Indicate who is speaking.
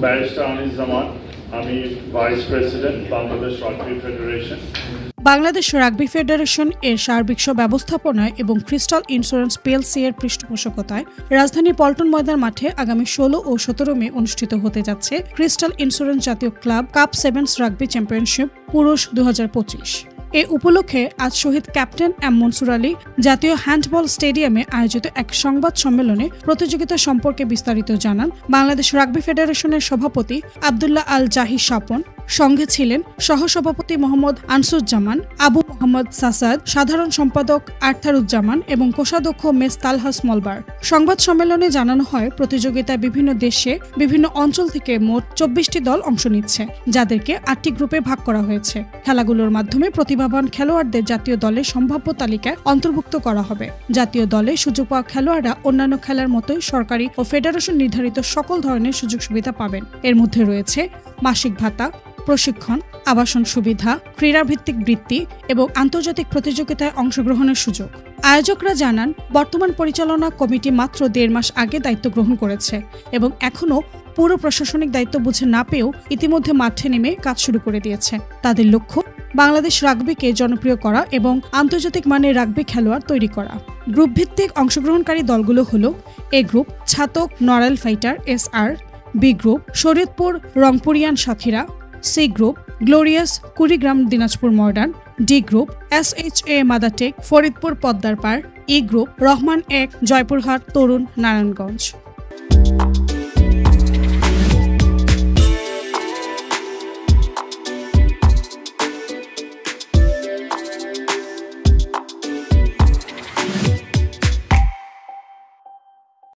Speaker 1: Barrister Anisuzzaman, আমি vice president Bangladesh rugby federation.
Speaker 2: Bangladesh rugby federation এর সার্বিক ব্যবস্থাপনায় এবং ক্রিস্টাল ইন্স্যুরেন্স পিএলসি এর পৃষ্ঠপোষকতায় রাজধানীর পল্টন ময়দান মাঠে আগামী 16 ও 17 মে অনুষ্ঠিত হতে যাচ্ছে ক্রিস্টাল ইন্স্যুরেন্স জাতীয় club cup sevens rugby championship পুরুষ 2025। এ উপলক্ষে আজ শহীদ ক্যাপ্টেন এম মনসুর আলী জাতীয় হ্যান্ডবল স্টেডিয়ামে আয়োজিত এক সংবাদ সম্মেলনে প্রতিযোগিতা সম্পর্কে বিস্তারিত জানান বাংলাদেশ রাগবি ফেডারেশনের সভাপতি আব্দুল্লাহ আল জাহি স্বপন। সঙ্গে ছিলেন সহসভাপতি মোহাম্মদ আনসুজ্জামান, আবু মোহাম্মদ সাসাদ, সাধারণ সম্পাদক আরথারুজ্জামান এবং কোষাধ্যক্ষ মেস তালহা স্মলবার। সংবাদ সম্মেলনে জানানো হয়, প্রতিযোগিতায় বিভিন্ন দেশে বিভিন্ন অঞ্চল থেকে মোট 24টি দল অংশ নিচ্ছে, যাদেরকে 8টি গ্রুপে ভাগ করা হয়েছে। খেলাগুলোর মাধ্যমে প্রতিভাবান খেলোয়াড়দের জাতীয় দলের সম্ভাব্য তালিকায় অন্তর্ভুক্ত করা হবে। জাতীয় দলে সুযোগ পাওয়া খেলোয়াড়রা অন্যান্য খেলার মতোই সরকারি ও ফেডারেশন নির্ধারিত সকল ধরনের সুযোগ সুবিধা পাবেন। এর মধ্যে রয়েছে মাসিক ভাতা, প্রশিক্ষণ, আবাসন সুবিধা, ক্রীড়াভিত্তিক বৃত্তি এবং আন্তর্জাতিক প্রতিযোগিতায় অংশগ্রহণের সুযোগ। আয়োজকরা জানান, বর্তমান পরিচালনা কমিটি মাত্র 1.5 মাস আগে দায়িত্ব গ্রহণ করেছে এবং এখনও পুরো প্রশাসনিক দায়িত্ব বুঝে না পেয়েও ইতিমধ্যে মাঠে নেমে কাজ শুরু করে দিয়েছে। তাদের লক্ষ্য বাংলাদেশ রাগবিকে জনপ্রিয় করা এবং আন্তর্জাতিক মানের রাগবি খেলোয়াড় তৈরি করা। গ্রুপ ভিত্তিক অংশগ্রহণকারী দলগুলো হলো: A group Chhatak Narail fighter SR, B group Shariatpur Rangpurian সাথীরা, C group glorious Kurigram Dinajpur modern, D group SHA Madartek Faridpur পদ্মার পাড়, ই গ্রুপ রহমান 1 জয়পুরহাট তরুণ নারায়ণগঞ্জ।